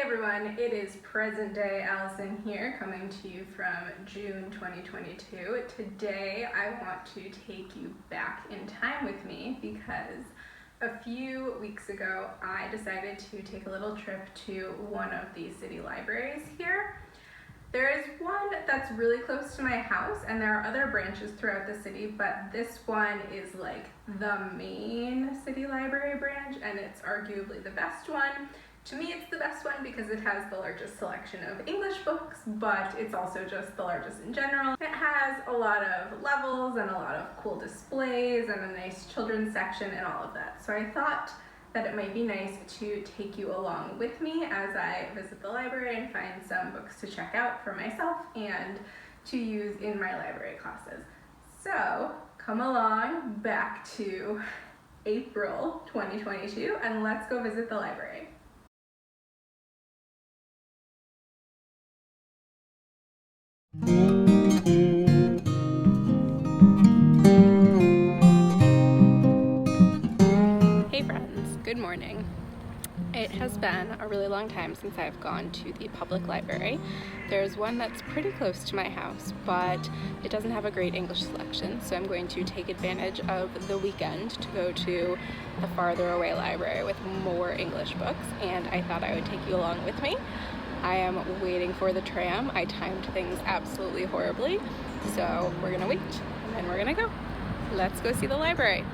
everyone, it is present day Allison here, coming to you from June 2022. Today I want to take you back in time with me because a few weeks ago I decided to take a little trip to one of the city libraries here. There is one that's really close to my house and there are other branches throughout the city, but this one is like the main city library branch and it's arguably the best one. To me, it's the best one because it has the largest selection of English books, but it's also just the largest in general. It has a lot of levels and a lot of cool displays and a nice children's section and all of that. So I thought that it might be nice to take you along with me as I visit the library and find some books to check out for myself and to use in my library classes. So come along back to April 2022 and let's go visit the library. Hey friends, good morning. It has been a really long time since I've gone to the public library. There's one that's pretty close to my house, but it doesn't have a great English selection, so I'm going to take advantage of the weekend to go to the farther away library with more English books, and I thought I would take you along with me. I am waiting for the tram. I timed things absolutely horribly, so we're gonna wait and then we're gonna go. Let's go see the library.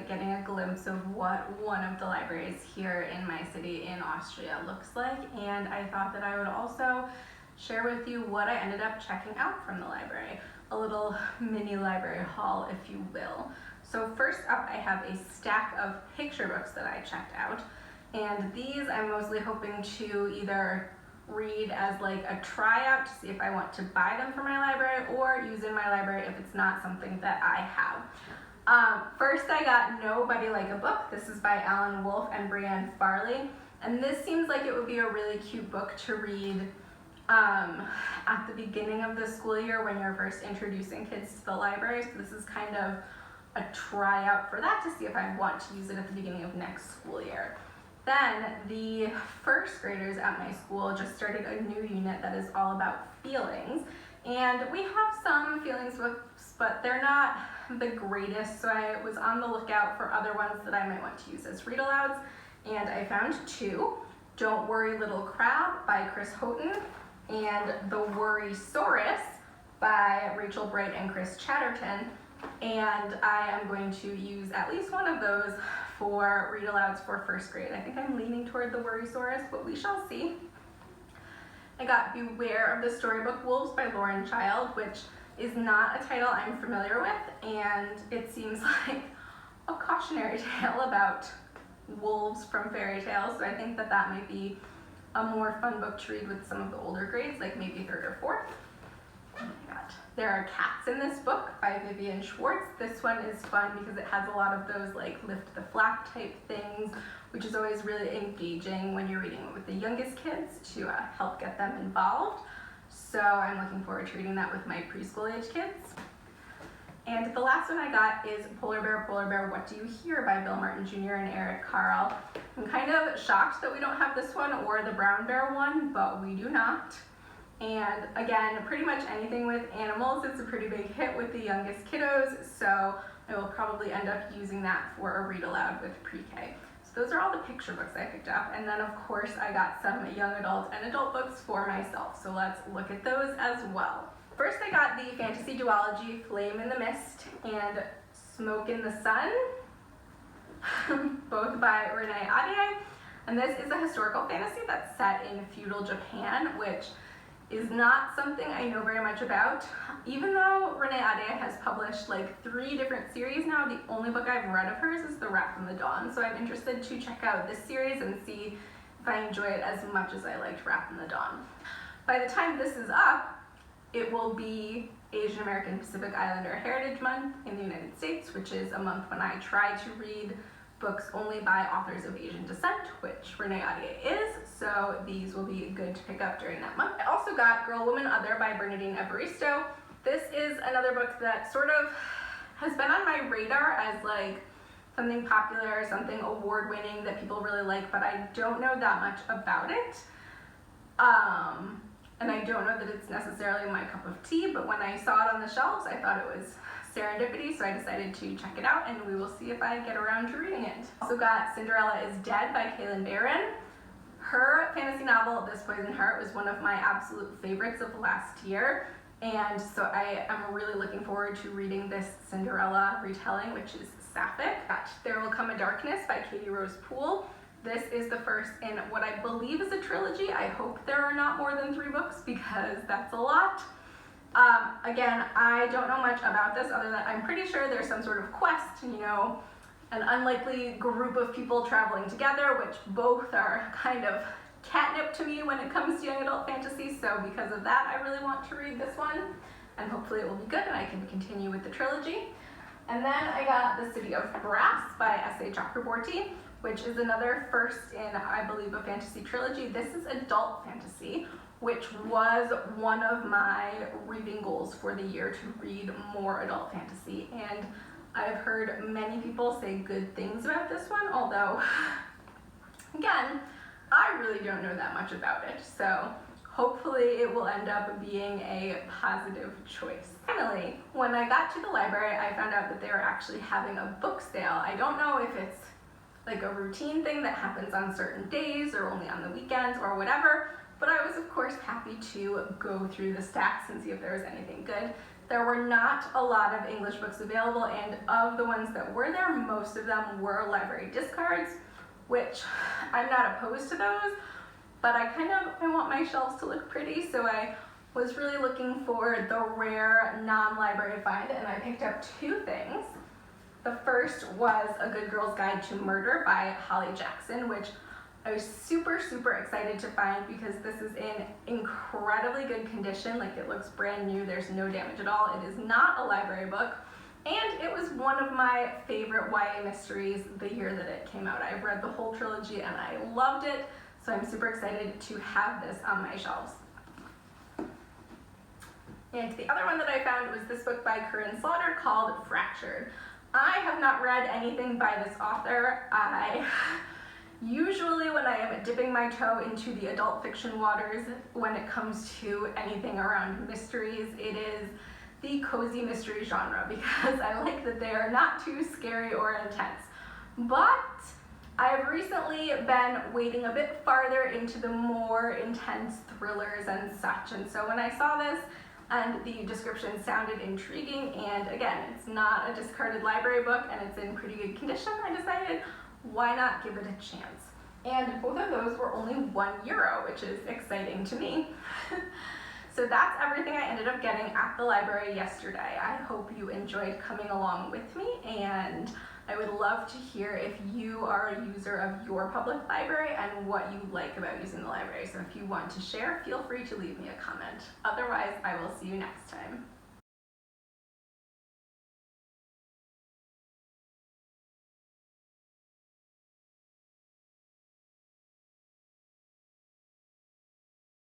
getting a glimpse of what one of the libraries here in my city in Austria looks like, and I thought that I would also share with you what I ended up checking out from the library. A little mini library haul, if you will. So first up, I have a stack of picture books that I checked out, and these I'm mostly hoping to either read as like a tryout to see if I want to buy them for my library or use in my library if it's not something that I have. First I got Nobody Like a Book. This is by Alan Wolfe and Brianne Farley, and this seems like it would be a really cute book to read at the beginning of the school year when you're first introducing kids to the library. So this is kind of a tryout for that to see if I want to use it at the beginning of next school year. Then the first graders at my school just started a new unit that is all about feelings, and we have some feelings books, but they're not the greatest, so I was on the lookout for other ones that I might want to use as read-alouds, and I found two: Don't Worry Little Crab by Chris Houghton and The Worrysaurus by Rachel Bright and Chris Chatterton, and I am going to use at least one of those for read-alouds for first grade. I think I'm leaning toward The Worrysaurus, but we shall see. I got Beware of the Storybook Wolves by Lauren Child, which is not a title I'm familiar with, and it seems like a cautionary tale about wolves from fairy tales, so I think that that might be a more fun book to read with some of the older grades, like maybe third or fourth. Oh my god. There Are Cats in This Book by Vivian Schwartz. This one is fun because it has a lot of those like lift the flap type things, which is always really engaging when you're reading it with the youngest kids to help get them involved. So I'm looking forward to reading that with my preschool age kids. And the last one I got is Polar Bear, What Do You Hear by Bill Martin Jr. and Eric Carle. I'm kind of shocked that we don't have this one or the Brown Bear one, but we do not. And again, pretty much anything with animals, it's a pretty big hit with the youngest kiddos, so I will probably end up using that for a read aloud with pre-K. So those are all the picture books I picked up, and then of course I got some young adult and adult books for myself, so let's look at those as well. First I got the fantasy duology Flame in the Mist and Smoke in the Sun, both by Renee Ahdieh, and this is a historical fantasy that's set in feudal Japan, which is not something I know very much about. Even though Renee Ahdieh has published like 3 different series now, the only book I've read of hers is The Wrath in the Dawn, so I'm interested to check out this series and see if I enjoy it as much as I liked Wrath in the Dawn. By the time this is up, it will be Asian American Pacific Islander Heritage Month in the United States, which is a month when I try to read books only by authors of Asian descent, which Renee Ahdieh is, so these will be good to pick up during that month. I also got Girl, Woman, Other by Bernadine Evaristo. This is another book that sort of has been on my radar as like something popular, something award-winning that people really like, but I don't know that much about it. And I don't know that it's necessarily my cup of tea, but when I saw it on the shelves, I thought it was serendipity, so I decided to check it out, and we will see if I get around to reading it. Also got Cinderella is Dead by Kaylin Barron. Her fantasy novel, This Poison Heart, was one of my absolute favorites of last year, and so I am really looking forward to reading this Cinderella retelling, which is sapphic. Got There Will Come a Darkness by Katie Rose Poole. This is the first in what I believe is a trilogy. I hope there are not more than 3 books because that's a lot. Again, I don't know much about this other than I'm pretty sure there's some sort of quest, you know, an unlikely group of people traveling together, which both are kind of catnip to me when it comes to young adult fantasy, so because of that I really want to read this one, and hopefully it will be good and I can continue with the trilogy. And then I got The City of Brass by S.A. Chakraborty, which is another first in, I believe, a fantasy trilogy. This is adult fantasy, which was one of my reading goals for the year, to read more adult fantasy. And I've heard many people say good things about this one, although, again, I really don't know that much about it. So hopefully it will end up being a positive choice. Finally, when I got to the library, I found out that they were actually having a book sale. I don't know if it's like a routine thing that happens on certain days or only on the weekends or whatever, but I was of course happy to go through the stacks and see if there was anything good. There were not a lot of English books available, and of the ones that were there, most of them were library discards, which I'm not opposed to those, but I want my shelves to look pretty, so I was really looking for the rare non-library find, and I picked up two things. The first was A Good Girl's Guide to Murder by Holly Jackson, which I was super excited to find because this is in incredibly good condition. Like, it looks brand new, there's no damage at all. It is not a library book, and it was one of my favorite YA mysteries the year that it came out. I've read the whole trilogy and I loved it, so I'm super excited to have this on my shelves. And the other one that I found was this book by Corinne Slaughter called Fractured. I have not read anything by this author. Usually when I am dipping my toe into the adult fiction waters, when it comes to anything around mysteries, it is the cozy mystery genre because I like that they are not too scary or intense. But I've recently been wading a bit farther into the more intense thrillers and such, and so when I saw this and the description sounded intriguing, and again, it's not a discarded library book and it's in pretty good condition, I decided, why not give it a chance? And both of those were only €1, which is exciting to me. So that's everything I ended up getting at the library yesterday. I hope you enjoyed coming along with me, and I would love to hear if you are a user of your public library and what you like about using the library. So if you want to share, feel free to leave me a comment. Otherwise, I will see you next time.